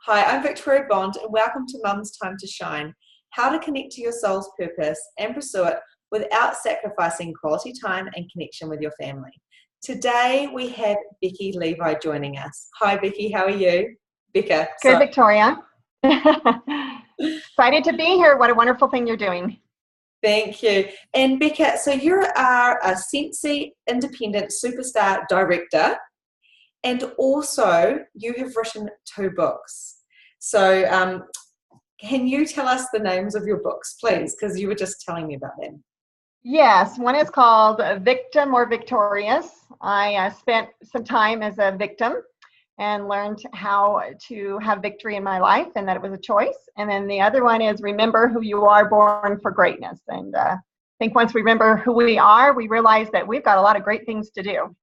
Hi, I'm Victoria Bond, and welcome to Mum's Time to Shine. How to connect to your soul's purpose and pursue it without sacrificing quality time and connection with your family. Today we have Becky Levie joining us. Hi, Becky. How are you? Becca. Good, Sorry. Victoria. Excited to be here. What a wonderful thing you're doing. Thank you. And Becca, so you are a Sensi Independent Superstar Director, and also you have written 2 books. So can you tell us the names of your books, please? Because you were just telling me about them. Yes, one is called Victim or Victorious. I spent some time as a victim and learned how to have victory in my life and that it was a choice. And then the other one is Remember Who You Are, Born for Greatness. And I think once we remember who we are, we realize that we've got a lot of great things to do.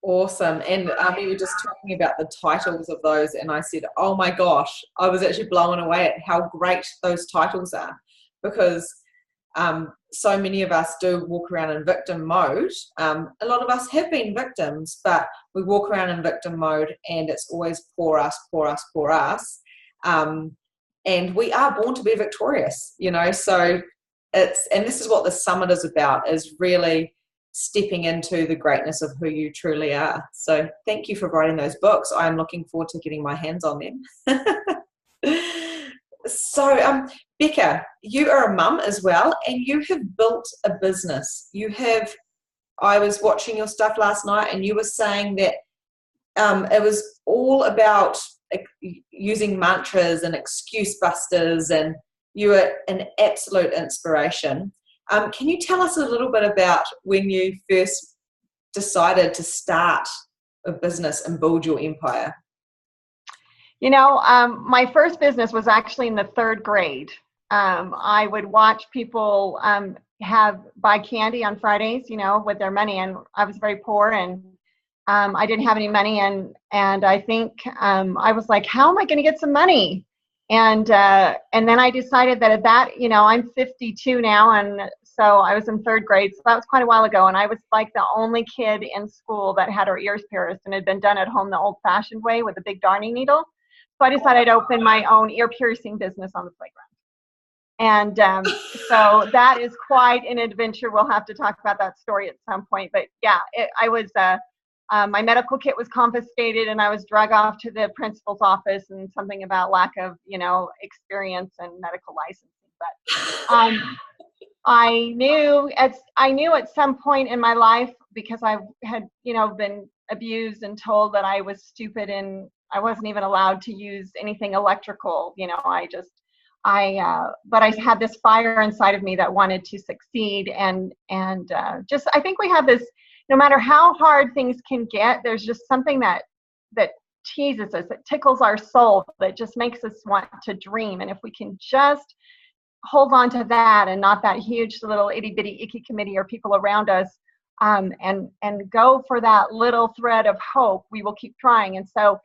Awesome. And we were just talking about the titles of those, and I said, oh my gosh, I was actually blown away at how great those titles are, because so many of us do walk around in victim mode. A lot of us have been victims, but we walk around in victim mode and it's always poor us, poor us, poor us. And we are born to be victorious, so and this is what the summit is about, is really stepping into the greatness of who you truly are. So thank you for writing those books. I'm looking forward to getting my hands on them. So, Becca, you are a mum as well, and you have built a business. I was watching your stuff last night, and you were saying that it was all about using mantras and excuse busters, and you were an absolute inspiration. Can you tell us a little bit about when you first decided to start a business and build your empire? My first business was actually in the 3rd grade. I would watch people buy candy on Fridays, with their money, and I was very poor, and I didn't have any money, and I think I was like, how am I going to get some money? And then I decided that I'm 52 now, and so I was in 3rd grade, so that was quite a while ago, and I was like the only kid in school that had her ears pierced, and it had been done at home the old-fashioned way with a big darning needle. So I decided I'd open my own ear piercing business on the playground. And so that is quite an adventure. We'll have to talk about that story at some point. But yeah, my medical kit was confiscated, and I was dragged off to the principal's office, and something about lack of, experience and medical licensing. But I knew at some point in my life, because I had, been abused and told that I was stupid and I wasn't even allowed to use anything electrical. But I had this fire inside of me that wanted to succeed, and I think we have this, no matter how hard things can get, there's just something that teases us, that tickles our soul, that just makes us want to dream. And if we can just hold on to that, and not that huge little itty bitty icky committee or people around us, and go for that little thread of hope, we will keep trying. And so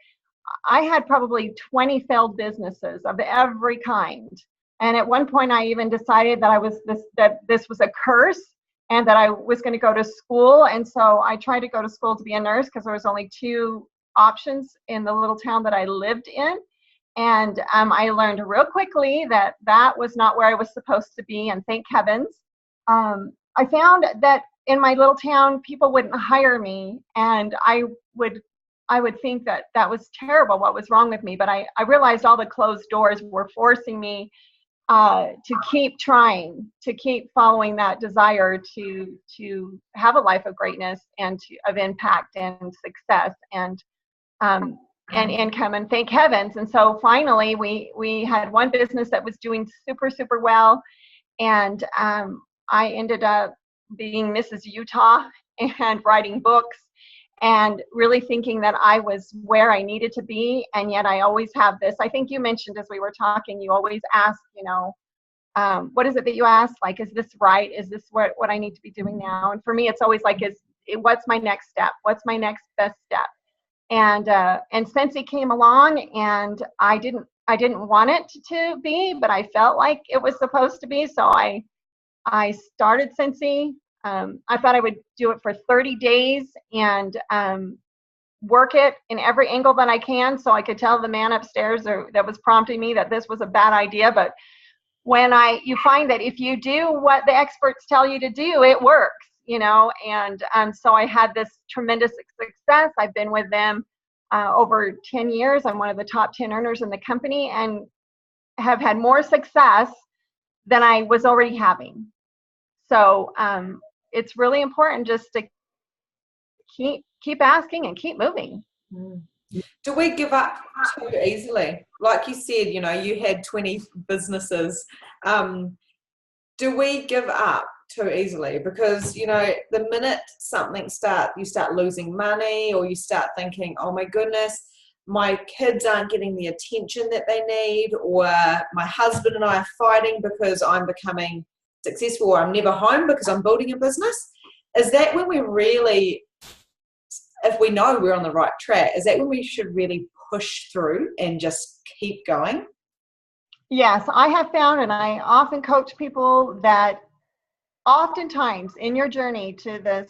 I had probably 20 failed businesses of every kind. And at one point I even decided that this was a curse, and that I was going to go to school. And so I tried to go to school to be a nurse, because there was only 2 options in the little town that I lived in. And I learned real quickly that was not where I was supposed to be. And thank heavens. I found that in my little town, people wouldn't hire me. And I would think that was terrible, what was wrong with me. But I realized all the closed doors were forcing me to keep trying, to keep following that desire to have a life of greatness and of impact and success and income, and thank heavens. And so finally we had one business that was doing super, super well. And I ended up being Mrs. Utah and writing books, and really thinking that I was where I needed to be. And yet I always have this, I think you mentioned as we were talking, you always ask, what is it that you ask? Like, is this right? Is this what I need to be doing now? And for me, it's always like, what's my next step? What's my next best step? And since it came along, and I didn't want it to be, but I felt like it was supposed to be. So I started Cincy. I thought I would do it for 30 days, and work it in every angle that I can so I could tell the man upstairs that was prompting me that this was a bad idea. But when you find that if you do what the experts tell you to do, it works, and so I had this tremendous success. I've been with them over 10 years. I'm one of the top 10 earners in the company and have had more success than I was already having. So it's really important just to keep asking and keep moving. Do we give up too easily? Like you said, you had 20 businesses. Do we give up too easily? Because, the minute you start losing money, or you start thinking, oh my goodness, my kids aren't getting the attention that they need, or my husband and I are fighting because I'm becoming successful, or I'm never home because I'm building a business. Is that when we really, if we know we're on the right track, is that when we should really push through and just keep going? Yes, I have found, and I often coach people, that oftentimes in your journey to this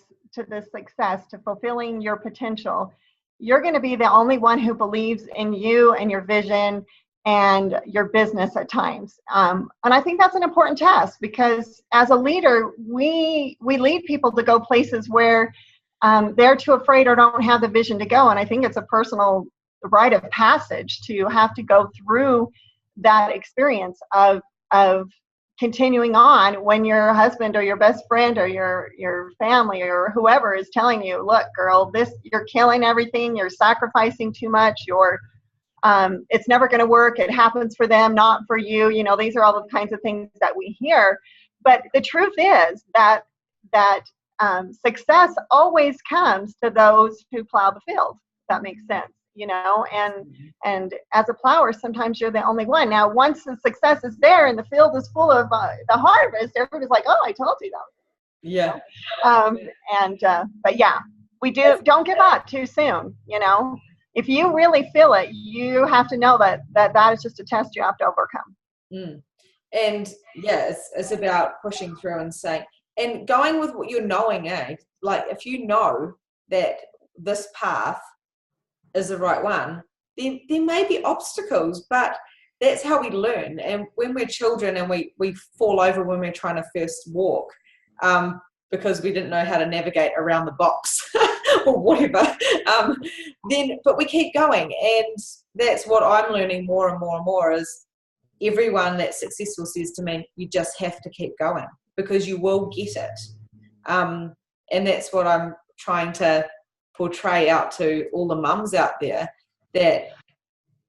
success, to fulfilling your potential, you're going to be the only one who believes in you and your vision and your business at times. And I think that's an important task, because as a leader, we lead people to go places where they're too afraid or don't have the vision to go. And I think it's a personal rite of passage to have to go through that experience of continuing on when your husband or your best friend or your family or whoever is telling you, look, girl, you're killing everything, you're sacrificing too much, it's never going to work, it happens for them, not for you. These are all the kinds of things that we hear. But the truth is that success always comes to those who plow the field, if that makes sense. And as a plower, sometimes you're the only one. Now, once the success is there and the field is full of the harvest, everybody's like, oh, I told you that. Yeah. But yeah, don't give up too soon. If you really feel it, you have to know that is just a test you have to overcome. And yeah, it's about pushing through and saying, and going with what you're knowing, like if you know that this path is the right one, then there may be obstacles, but that's how we learn. And when we're children and we fall over when we're trying to first walk, because we didn't know how to navigate around the box or whatever, but we keep going. And that's what I'm learning more and more and more, is everyone that's successful says to me, you just have to keep going because you will get it. And that's what I'm trying to portray out to all the mums out there, that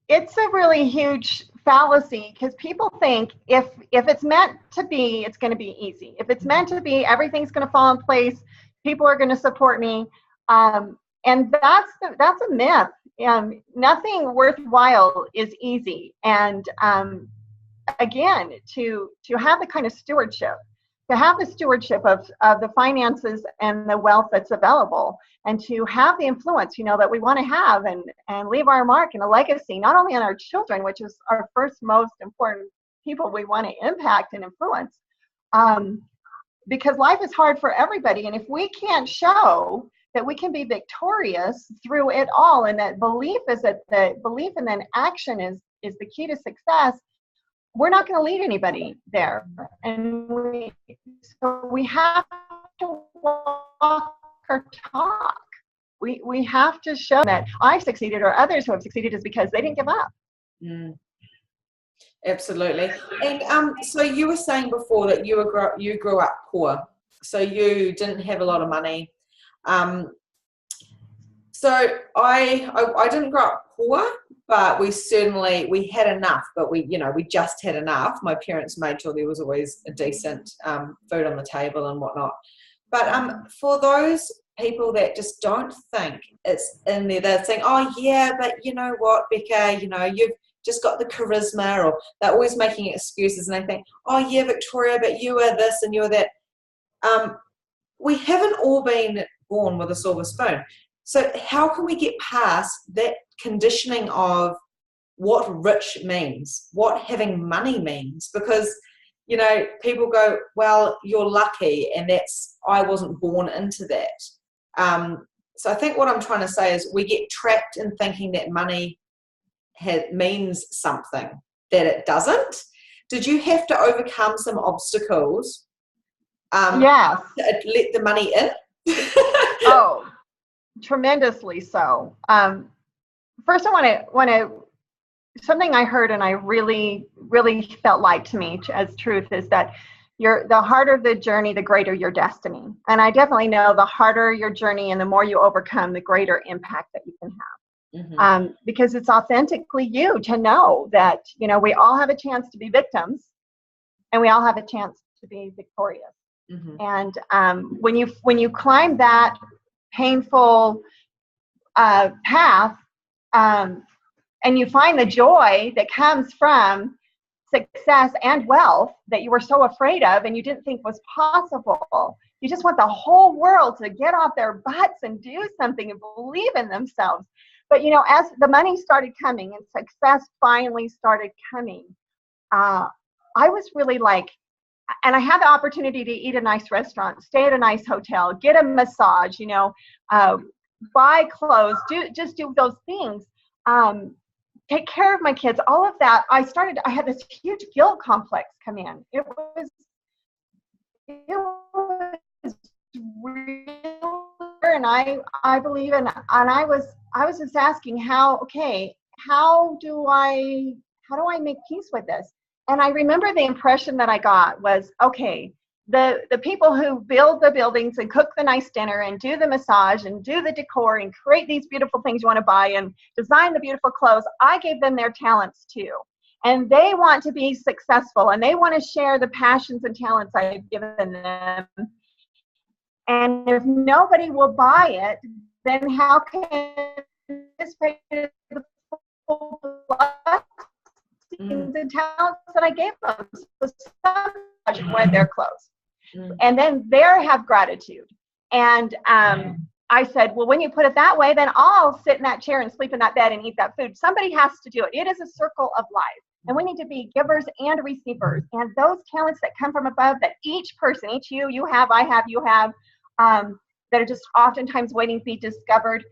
it's a really huge fallacy, because people think if it's meant to be, it's going to be easy. If it's meant to be, everything's going to fall in place, people are going to support me, and that's a myth. Nothing worthwhile is easy. And again, to have the kind of stewardship, to have the stewardship of the finances and the wealth that's available, and to have the influence, that we want to have and leave our mark and a legacy, not only on our children, which is our first most important people we want to impact and influence, because life is hard for everybody. And if we can't show that we can be victorious through it all, and that belief and then action is the key to success, we're not going to lead anybody there. And we have to walk our talk. We have to show that I've succeeded, or others who have succeeded, is because they didn't give up. Absolutely. And so you were saying before that you grew up poor, so you didn't have a lot of money. So I didn't grow up poor, but we had enough, but we just had enough. My parents made sure there was always a decent food on the table and whatnot. But for those people that just don't think it's in there, they're saying, oh yeah, but you know what, Becca, you've just got the charisma, or they're always making excuses, and they think, oh yeah, Victoria, but you are this and you are that. We haven't all been born with a silver spoon. So how can we get past that conditioning of what rich means, what having money means? Because, people go, well, you're lucky, and I wasn't born into that. so I think what I'm trying to say is we get trapped in thinking that money means something that it doesn't. Did you have to overcome some obstacles Yes. to let the money in? Oh, tremendously so. First, I want to something I heard and I really, really felt like to me as truth is that the harder the journey, the greater your destiny. And I definitely know the harder your journey and the more you overcome, the greater impact that you can have. Because it's authentically you to know that, we all have a chance to be victims and we all have a chance to be victorious. And when you climb that painful path, and you find the joy that comes from success and wealth that you were so afraid of and you didn't think was possible. You just want the whole world to get off their butts and do something and believe in themselves. But, as the money started coming and success finally started coming, I was really like, and I had the opportunity to eat a nice restaurant, stay at a nice hotel, get a massage, buy clothes, do those things. Take care of my kids, all of that. I had this huge guilt complex come in. It was real, and I believe in, and I was just asking how do I make peace with this? And I remember the impression that I got was, okay, the people who build the buildings and cook the nice dinner and do the massage and do the decor and create these beautiful things you want to buy and design the beautiful clothes, I gave them their talents too. And they want to be successful and they want to share the passions and talents I've given them. And if nobody will buy it, then how can this pay the full blessings and talents that I gave them? So some wear their clothes. And then there have gratitude. And I said, well, when you put it that way, then I'll sit in that chair and sleep in that bed and eat that food. Somebody has to do it. It is a circle of life. And we need to be givers and receivers. And those talents that come from above that each person, you have, I have, you have, that are just oftentimes waiting to be discovered,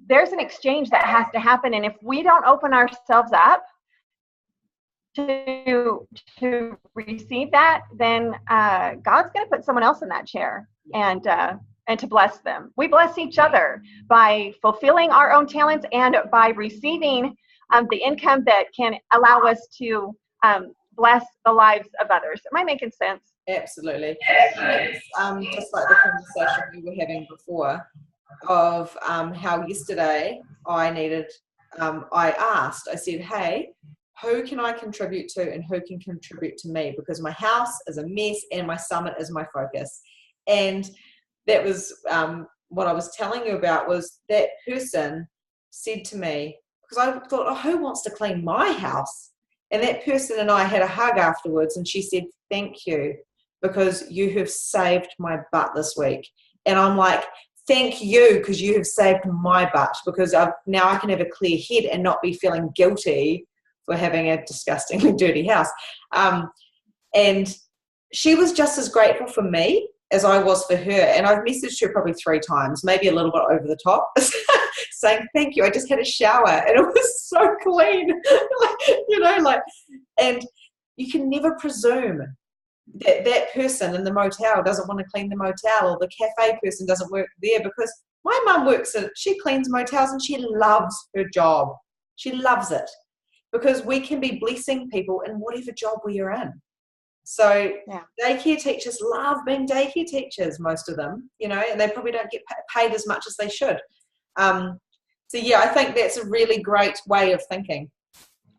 there's an exchange that has to happen. And if we don't open ourselves up to receive that, then God's going to put someone else in that chair and to bless them. We bless each other by fulfilling our own talents and by receiving the income that can allow us to bless the lives of others. Am I making sense? Absolutely. Just like the conversation we were having before of how yesterday I said, hey, who can I contribute to and who can contribute to me? Because my house is a mess and my summit is my focus. And that was what I was telling you about, was that person said to me, because I thought, oh, who wants to clean my house? And that person and I had a hug afterwards, and she said, thank you, because you have saved my butt this week. And I'm like, thank you, because you have saved my butt, because now I can have a clear head and not be feeling guilty for having a disgustingly dirty house. And she was just as grateful for me as I was for her. And I've messaged her probably 3 times, maybe a little bit over the top, saying, thank you. I just had a shower and it was so clean. And you can never presume that that person in the motel doesn't want to clean the motel, or the cafe person doesn't work there, because my mum she cleans motels and she loves her job. She loves it, because we can be blessing people in whatever job we are in. So daycare teachers love being daycare teachers, most of them, and they probably don't get paid as much as they should. I think that's a really great way of thinking.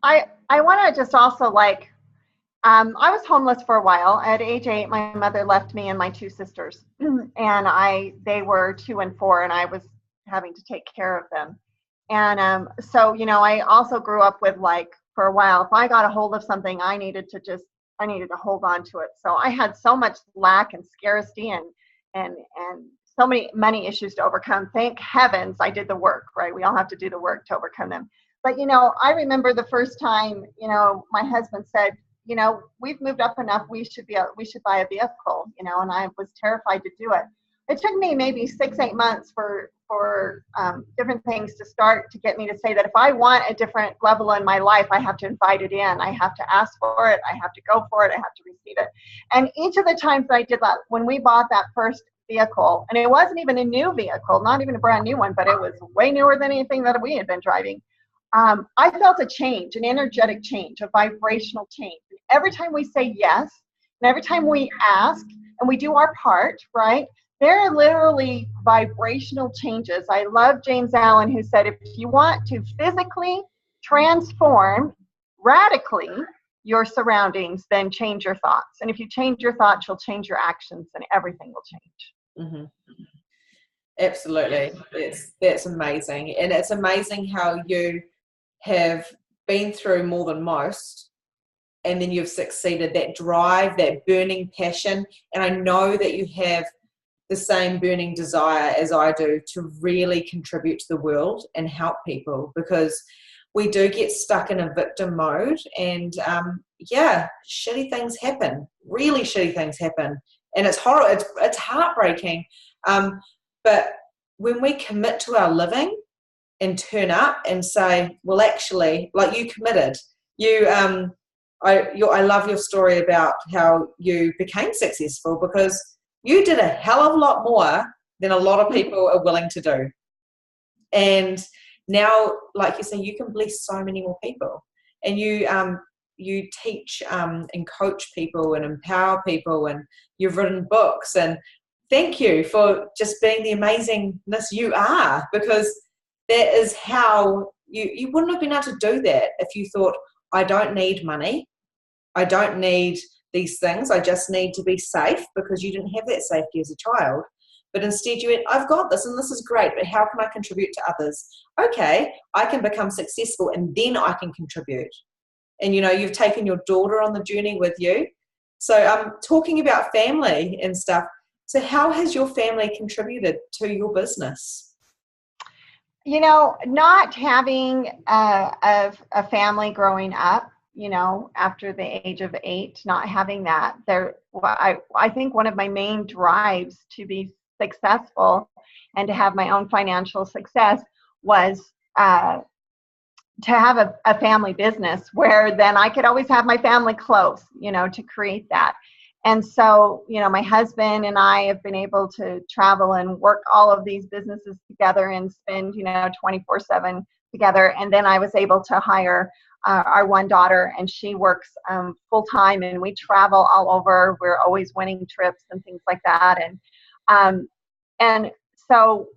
I want to just also I was homeless for a while. At age 8, my mother left me and my 2 sisters, and they were 2 and 4, and I was having to take care of them. And I also grew up with, for a while, if I got a hold of something, I needed to hold on to it. So I had so much lack and scarcity and so many money issues to overcome. Thank heavens I did the work, right? We all have to do the work to overcome them. But, I remember the first time, my husband said, we've moved up enough, we should buy a vehicle, and I was terrified to do it. it took me maybe 6-8 months for different things to start to get me to say that if I want a different level in my life, I have to invite it in. I have to ask for it. I have to go for it. I have to receive it. And each of the times that I did that, when we bought that first vehicle, and it wasn't even a new vehicle, not even a brand new one, but it was way newer than anything that we had been driving. I felt a change, an energetic change, a vibrational change. And every time we say yes, and every time we ask and we do our part, right? There are literally vibrational changes. I love James Allen, who said, if you want to physically transform radically your surroundings, then change your thoughts. And if you change your thoughts, you'll change your actions, and everything will change. Mm-hmm. Absolutely. That's amazing. And it's amazing how you have been through more than most, and then you've succeeded. That drive, that burning passion. And I know that you have the same burning desire as I do to really contribute to the world and help people, because we do get stuck in a victim mode, and shitty things happen, really shitty things happen, and it's horrible, it's heartbreaking, but when we commit to our living and turn up and say, well, actually, like you committed, I love your story about how you became successful, because you did a hell of a lot more than a lot of people are willing to do. And now, like you say, you can bless so many more people. And you teach and coach people and empower people, and you've written books. And thank you for just being the amazingness you are, because that is how you wouldn't have been able to do that if you thought, I don't need money. I don't need these things. I just need to be safe, because you didn't have that safety as a child. But instead you went, I've got this and this is great, but how can I contribute to others? Okay, I can become successful and then I can contribute. And you've taken your daughter on the journey with you. So talking about family and stuff, so how has your family contributed to your business? Not having a family growing up, after the age of 8, not having that, I think one of my main drives to be successful and to have my own financial success was to have a family business where then I could always have my family close, to create that. And so, my husband and I have been able to travel and work all of these businesses together and spend, 24/7 together. And then I was able to hire our one daughter, and she works full time, and we travel all over. We're always winning trips and things like that. And so,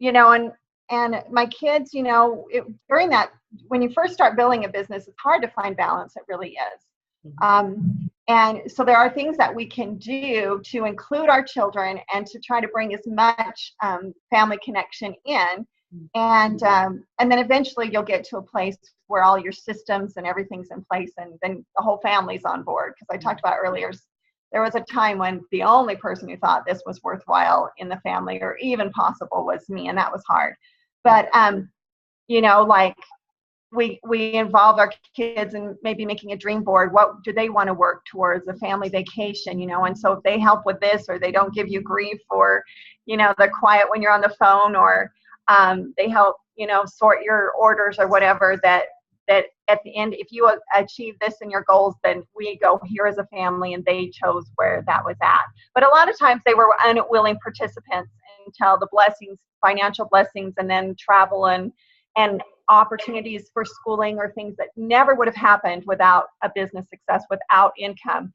and my kids, during that, when you first start building a business, it's hard to find balance. It really is. And so there are things that we can do to include our children and to try to bring as much family connection in. And then eventually you'll get to a place where all your systems and everything's in place, and then the whole family's on board. Because I talked about earlier, there was a time when the only person who thought this was worthwhile in the family or even possible was me, and that was hard. But like we involve our kids in maybe making a dream board. What do they want to work towards? A family vacation, and so if they help with this, or they don't give you grief, or they're quiet when you're on the phone, or they help sort your orders or whatever, that at the end, if you achieve this in your goals, then we go here as a family, and they chose where that was at. But a lot of times they were unwilling participants until the blessings, financial blessings, and then travel and opportunities for schooling, or things that never would have happened without a business success, without income.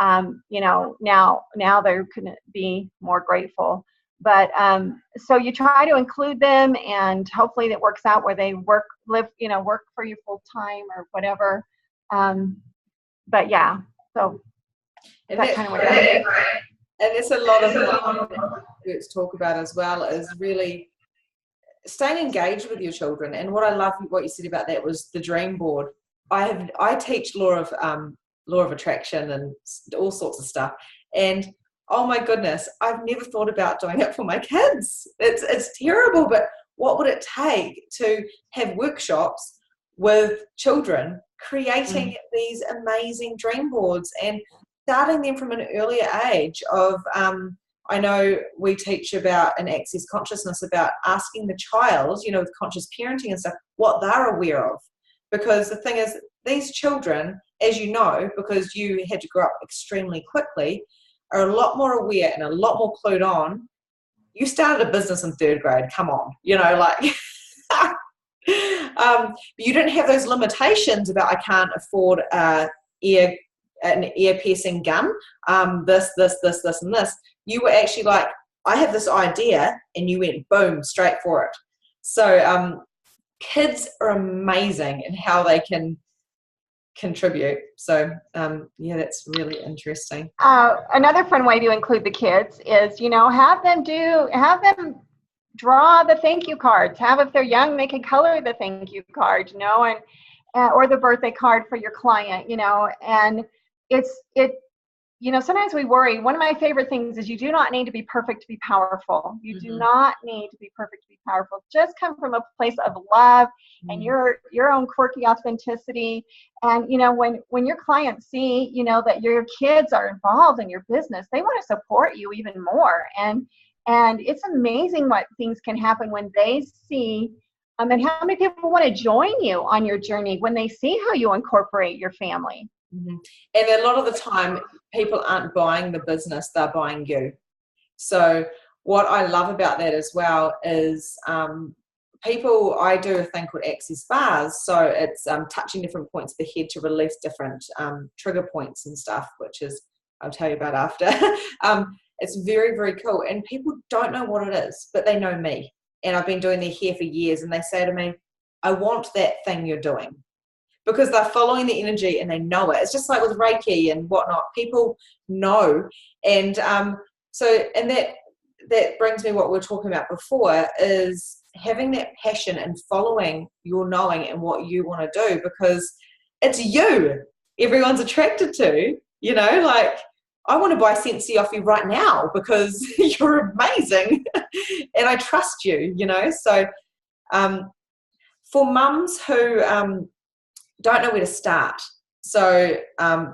Now they couldn't be more grateful. But so you try to include them, and hopefully that works out where they work for you full time or whatever. But yeah, so that's kind of what I do. And there's a lot of let's talk about as well, is really staying engaged with your children. And what I love what you said about that was the dream board. I teach law of attraction and all sorts of stuff, and oh my goodness, I've never thought about doing it for my kids. It's terrible, but what would it take to have workshops with children creating these amazing dream boards and starting them from an earlier age of I know we teach about an access consciousness, about asking the child, you know, with conscious parenting and stuff, what they're aware of. Because the thing is, these children, as you know, because you had to grow up extremely quickly, are a lot more aware and a lot more clued on. You started a business in 3rd grade, come on, you know, like, you didn't have those limitations about I can't afford an ear piercing gun, this, and this. You were actually like, I have this idea, and you went boom, straight for it. So kids are amazing in how they can contribute. So yeah, that's really interesting. Another fun way to include the kids is, you know, have them draw the thank you cards. If they're young, they can color the thank you card, you know, and or the birthday card for your client, you know. And you know, sometimes we worry. One of my favorite things is you do not need to be perfect to be powerful. You do not need to be perfect to be powerful. Just come from a place of love and your own quirky authenticity. And, you know, when your clients see, you know, that your kids are involved in your business, they want to support you even more. And it's amazing what things can happen when they see, and how many people want to join you on your journey when they see how you incorporate your family. And a lot of the time, people aren't buying the business, they're buying you. So what I love about that as well is I do a thing called access bars. So it's touching different points of the head to release different trigger points and stuff, which is, I'll tell you about after. It's very, very cool. And people don't know what it is, but they know me. And I've been doing their hair for years, and they say to me, I want that thing you're doing. Because they're following the energy and they know it. It's just like with Reiki and whatnot. People know. And that brings me what we were talking about before, is having that passion and following your knowing and what you want to do, because it's you everyone's attracted to, you know, like, I want to buy Sensi off you right now because you're amazing and I trust you, you know. So for mums who don't know where to start. So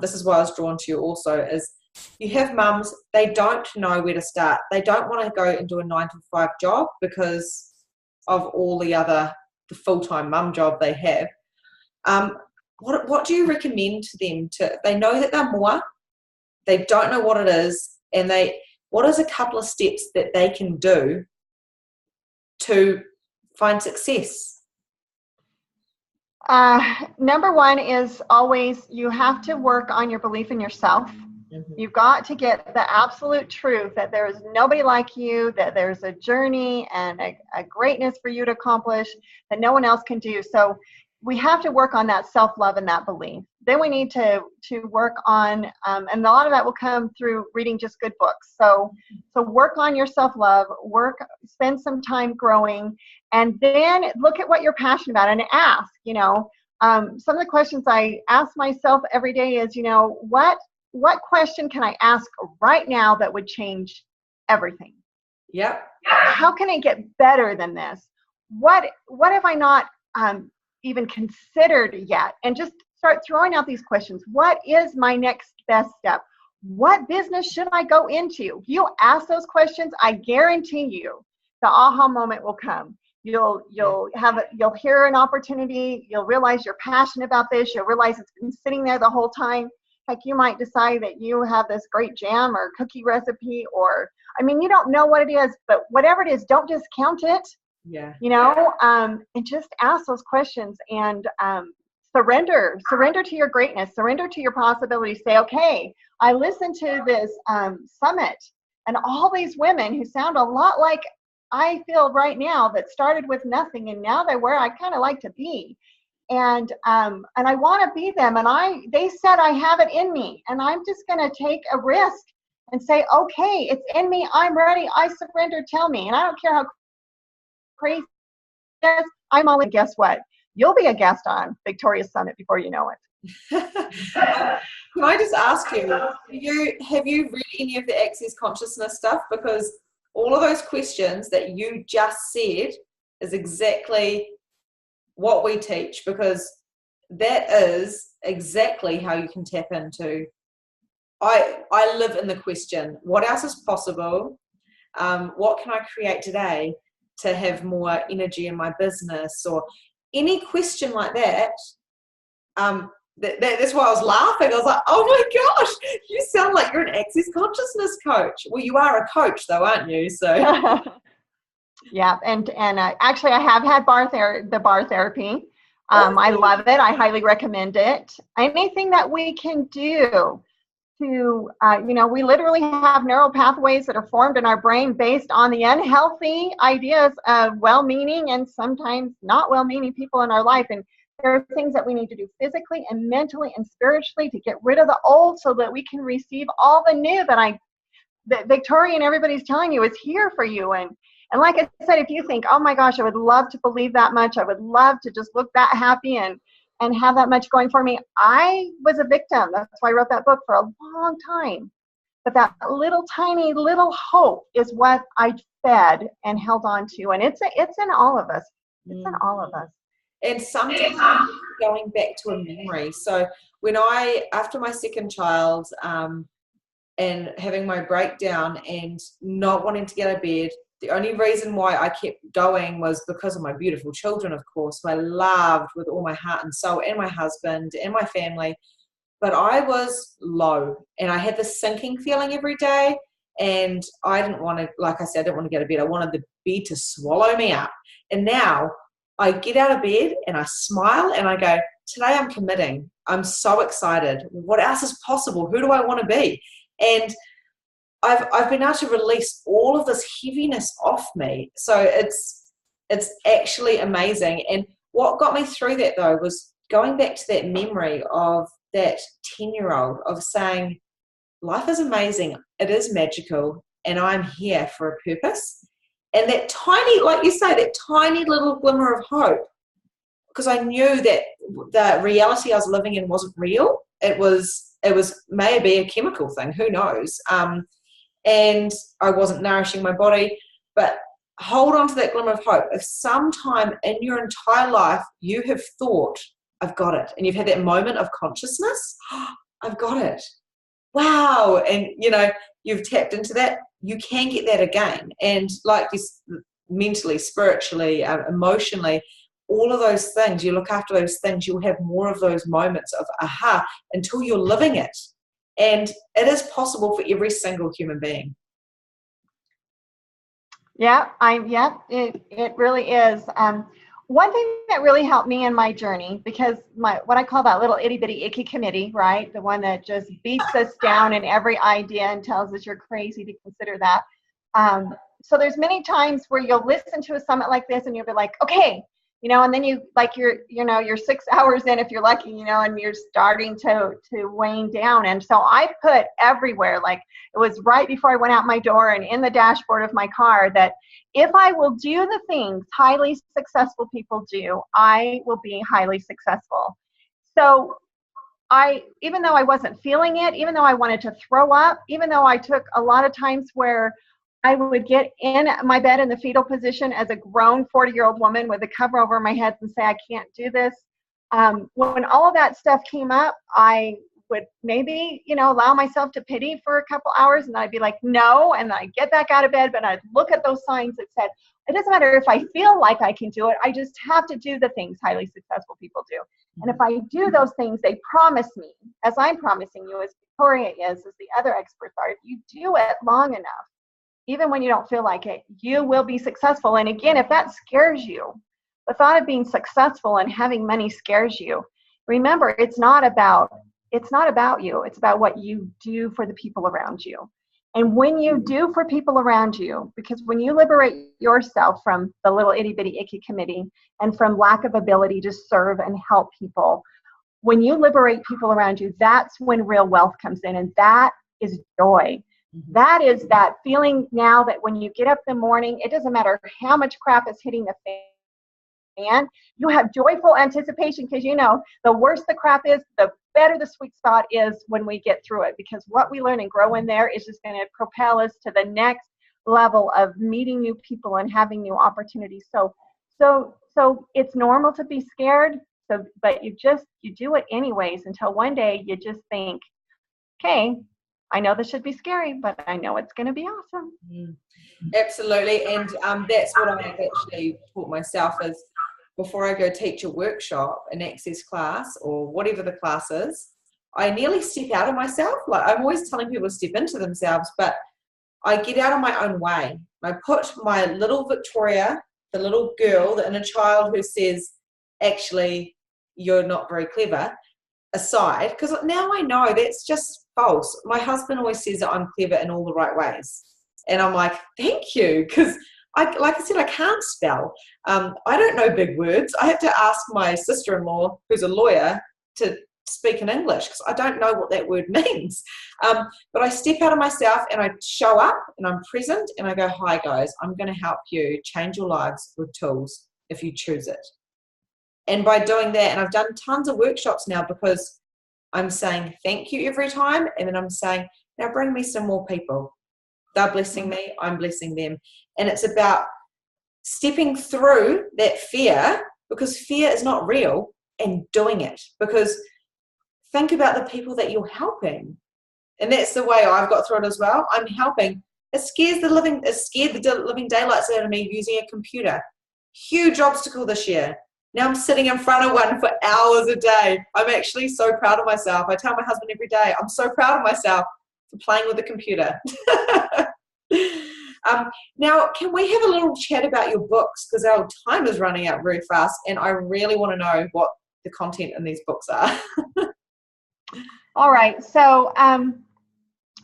this is why I was drawn to you also, is you have mums, they don't know where to start. They don't want to go and do a 9-to-5 job because of all the full-time mum job they have. What do you recommend to them? They know that they're more, they don't know what it is, and what is a couple of steps that they can do to find success? Number one is always, you have to work on your belief in yourself. You've got to get the absolute truth that there is nobody like you, that there's a journey and a greatness for you to accomplish that no one else can do. So we have to work on that self-love and that belief. Then we need to work on, and a lot of that will come through reading just good books. So work on your self-love, spend some time growing, and then look at what you're passionate about and ask, you know, some of the questions I ask myself every day is, you know, what question can I ask right now that would change everything? Yep. How can it get better than this? What have I not even considered yet? And just start throwing out these questions. What is my next best step? What business should I go into? You ask those questions, I guarantee you the aha moment will come. You'll hear an opportunity, you'll realize you're passionate about this, you'll realize it's been sitting there the whole time. Heck, you might decide that you have this great jam or cookie recipe, or, I mean, you don't know what it is, but whatever it is, don't discount it. Yeah. You know, and just ask those questions and surrender to your greatness, surrender to your possibilities. Say, okay, I listened to this summit and all these women who sound a lot like I feel right now, that started with nothing and now they're where I kind of like to be. And I want to be them. And they said I have it in me, and I'm just going to take a risk and say, okay, it's in me. I'm ready. I surrender. Tell me. And I don't care how crazy it is. I'm only, guess what? You'll be a guest on Victoria's Summit before you know it. Can I just ask you, have you read any of the Access Consciousness stuff? Because all of those questions that you just said is exactly what we teach, because that is exactly how you can tap into. I live in the question, what else is possible? What can I create today to have more energy in my business? Or any question like that. That's why I was laughing. I was like, oh my gosh, you sound like you're an access consciousness coach. Well, you are a coach though, aren't you? So yeah, and actually I have had the bar therapy. I love it. I highly recommend it. Anything that we can do to, we literally have neural pathways that are formed in our brain based on the unhealthy ideas of well-meaning and sometimes not well-meaning people in our life. And there are things that we need to do physically and mentally and spiritually to get rid of the old so that we can receive all the new that Victoria and everybody's telling you is here for you. And like I said, if you think, oh my gosh, I would love to believe that much, I would love to just look that happy and have that much going for me. I was a victim. That's why I wrote that book for a long time. But that tiny little hope is what I fed and held on to. And it's in all of us. It's in all of us. And sometimes going back to a memory. So when after my second child, and having my breakdown and not wanting to get out of bed, the only reason why I kept going was because of my beautiful children, of course, who I loved with all my heart and soul, and my husband and my family. But I was low and I had this sinking feeling every day. And I didn't want to, like I said, I didn't want to get out of bed. I wanted the bed to swallow me up. And now I get out of bed and I smile and I go, today I'm committing. I'm so excited. What else is possible? Who do I want to be? And I've been able to release all of this heaviness off me. So it's actually amazing. And what got me through that though was going back to that memory of that 10-year-old of saying, life is amazing. It is magical. And I'm here for a purpose. And that tiny, like you say, that tiny little glimmer of hope, because I knew that the reality I was living in wasn't real. It was maybe a chemical thing. Who knows? And I wasn't nourishing my body, but hold on to that glimmer of hope. If sometime in your entire life you have thought, I've got it, and you've had that moment of consciousness, I've got it, wow, and you've tapped into that, you can get that again. And like this, mentally, spiritually, emotionally, all of those things, you look after those things, you'll have more of those moments of aha until you're living it. And it is possible for every single human being. Yeah, it really is. One thing that really helped me in my journey, because what I call that little itty bitty icky committee, right? The one that just beats us down in every idea and tells us you're crazy to consider that. So there's many times where you'll listen to a summit like this and you'll be like, okay, and then you're 6 hours in if you're lucky, and you're starting to wane down. And so I put everywhere, like it was right before I went out my door and in the dashboard of my car, that if I will do the things highly successful people do, I will be highly successful. So even though I wasn't feeling it, even though I wanted to throw up, even though I took a lot of times where I would get in my bed in the fetal position as a grown 40-year-old woman with a cover over my head and say, I can't do this. When all of that stuff came up, I would maybe, allow myself to pity for a couple hours, and I'd be like, no, and I'd get back out of bed, but I'd look at those signs that said, it doesn't matter if I feel like I can do it, I just have to do the things highly successful people do. And if I do those things, they promise me, as I'm promising you, as Victoria is, as the other experts are, if you do it long enough, even when you don't feel like it, you will be successful. And again, if that scares you, the thought of being successful and having money scares you, remember, it's not about you. It's about what you do for the people around you. And when you do for people around you, because when you liberate yourself from the little itty bitty icky committee and from lack of ability to serve and help people, when you liberate people around you, that's when real wealth comes in. And that is joy. That is that feeling now that when you get up in the morning, it doesn't matter how much crap is hitting the fan, you have joyful anticipation, because the worse the crap is, the better the sweet spot is when we get through it, because what we learn and grow in there is just going to propel us to the next level of meeting new people and having new opportunities. So it's normal to be scared, but you do it anyways until one day you just think, okay, I know this should be scary, but I know it's going to be awesome. Absolutely. And that's what I've actually taught myself is before I go teach a workshop, an access class, or whatever the class is, I nearly step out of myself. Like I'm always telling people to step into themselves, but I get out of my own way. I put my little Victoria, the little girl, the inner child who says, actually, you're not very clever, aside, because now I know that's just false. My husband always says that I'm clever in all the right ways. And I'm like, thank you, because like I said, I can't spell. I don't know big words. I have to ask my sister-in-law, who's a lawyer, to speak in English because I don't know what that word means. But I step out of myself and I show up and I'm present and I go, hi guys, I'm going to help you change your lives with tools if you choose it. And by doing that, and I've done tons of workshops now because I'm saying thank you every time, and then I'm saying, now bring me some more people. They're blessing me, I'm blessing them. And it's about stepping through that fear, because fear is not real, and doing it. Because think about the people that you're helping. And that's the way I've got through it as well. I'm helping. It scared the living daylights out of me using a computer. Huge obstacle this year. Now I'm sitting in front of one for hours a day. I'm actually so proud of myself. I tell my husband every day, I'm so proud of myself for playing with the computer. Now, can we have a little chat about your books? Because our time is running out very fast, and I really want to know what the content in these books are. All right. So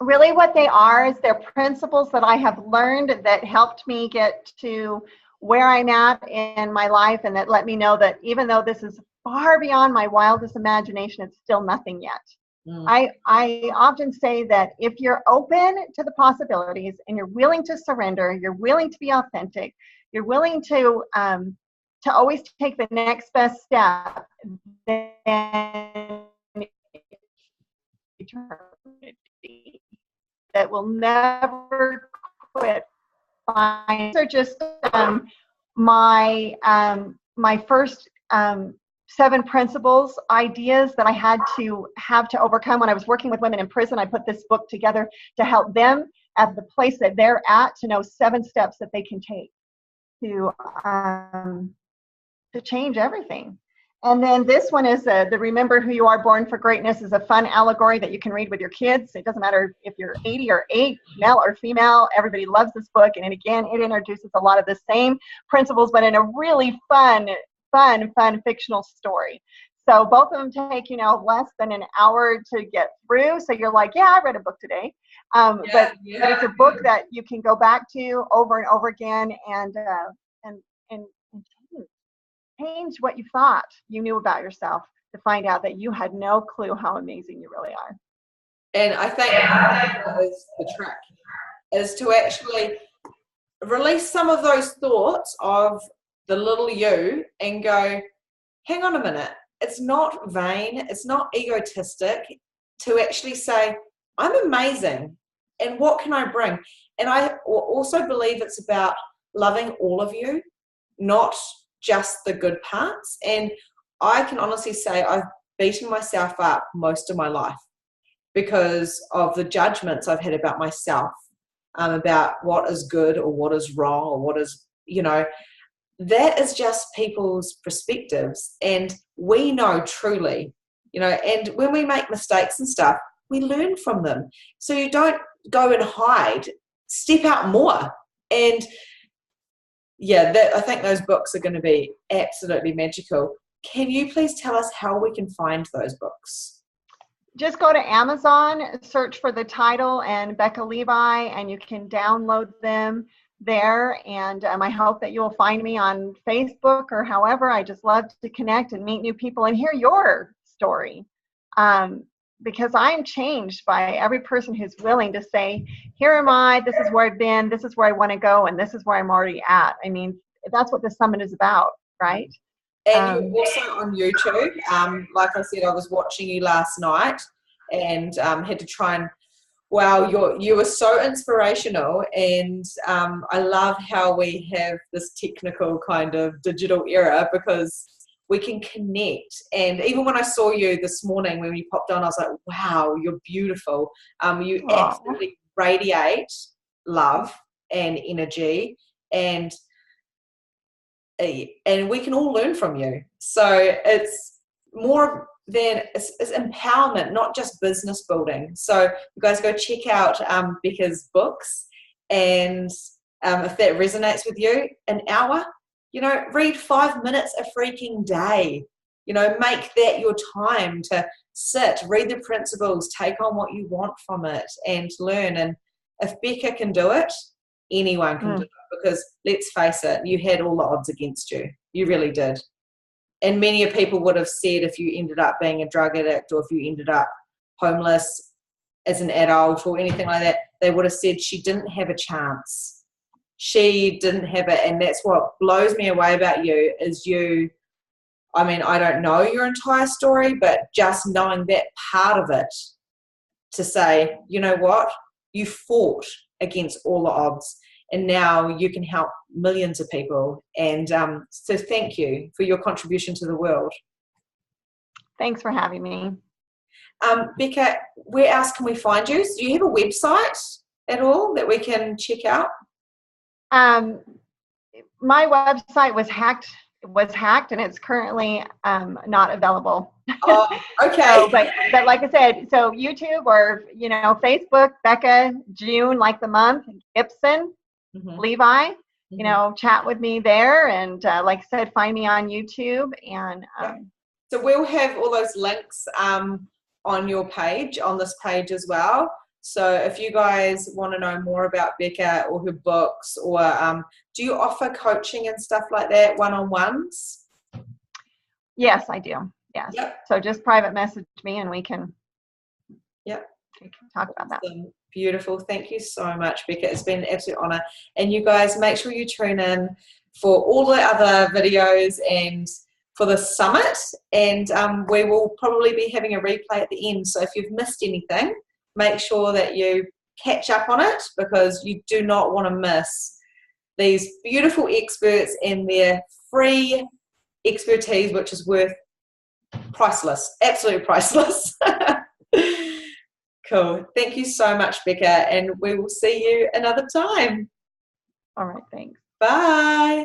really what they are is they're principles that I have learned that helped me get to where I'm at in my life, and that let me know that even though this is far beyond my wildest imagination, it's still nothing yet. I often say that if you're open to the possibilities and you're willing to surrender, you're willing to be authentic, you're willing to always take the next best step, then eternity that will never quit. These are just my first 7 principles, ideas that I had to have to overcome when I was working with women in prison. I put this book together to help them at the place that they're at to know 7 steps that they can take to change everything. And then this one is the Remember Who You Are, Born for Greatness is a fun allegory that you can read with your kids. It doesn't matter if you're 80 or 8, male or female. Everybody loves this book. And again, it introduces a lot of the same principles, but in a really fun fictional story. So both of them take, less than an hour to get through. So you're like, yeah, I read a book today. But it's a book that you can go back to over and over again and change what you thought you knew about yourself to find out that you had no clue how amazing you really are. And I think that is the trick, is to actually release some of those thoughts of the little you and go, hang on a minute, it's not vain, it's not egotistic to actually say, I'm amazing, and what can I bring? And I also believe it's about loving all of you, not just the good parts. And I can honestly say I've beaten myself up most of my life because of the judgments I've had about myself, about what is good or what is wrong or what is, that is just people's perspectives. And we know truly, and when we make mistakes and stuff, we learn from them. So you don't go and hide, step out more. And I think those books are going to be absolutely magical. Can you please tell us how we can find those books? Just go to Amazon, search for the title and Becca Levie, and you can download them there. And I hope that you will find me on Facebook or however. I just love to connect and meet new people and hear your story. Because I'm changed by every person who's willing to say, here am I, this is where I've been, this is where I want to go, and this is where I'm already at. I mean, that's what the summit is about, right? And you're also on YouTube. Like I said, I was watching you last night and had to try and, wow, you were so inspirational. And I love how we have this technical kind of digital era, because we can connect. And even when I saw you this morning when you popped on, I was like, wow, you're beautiful. You absolutely radiate love and energy, and we can all learn from you. So it's more than it's empowerment, not just business building. So you guys go check out Becca's books, and if that resonates with you, an hour, read 5 minutes a freaking day. Make that your time to sit, read the principles, take on what you want from it, and learn. And if Becca can do it, anyone can do it, because let's face it, you had all the odds against you. You really did. And many of people would have said, if you ended up being a drug addict, or if you ended up homeless as an adult or anything like that, they would have said she didn't have a chance. She didn't have it. And that's what blows me away about you is I don't know your entire story, but just knowing that part of it, to say, you know what, you fought against all the odds, and now you can help millions of people. And so thank you for your contribution to the world. Thanks for having me. Becca, where else can we find you? Do you have a website at all that we can check out? My website was hacked, and it's currently not available. Oh, okay. So, but like I said, so YouTube or Facebook, Becca June, like the month, Gibson, Levie, chat with me there, and like I said, find me on YouTube. And so we'll have all those links on your page, on this page as well. So if you guys want to know more about Becca or her books, or do you offer coaching and stuff like that, one-on-ones? Yes, I do. Yes. Yep. So just private message me and we can talk about that. Beautiful. Thank you so much, Becca. It's been an absolute honor. And you guys, make sure you tune in for all the other videos and for the summit. And we will probably be having a replay at the end. So if you've missed anything, make sure that you catch up on it, because you do not want to miss these beautiful experts and their free expertise, which is worth priceless, absolutely priceless. Cool. Thank you so much, Becca, and we will see you another time. All right, thanks. Bye.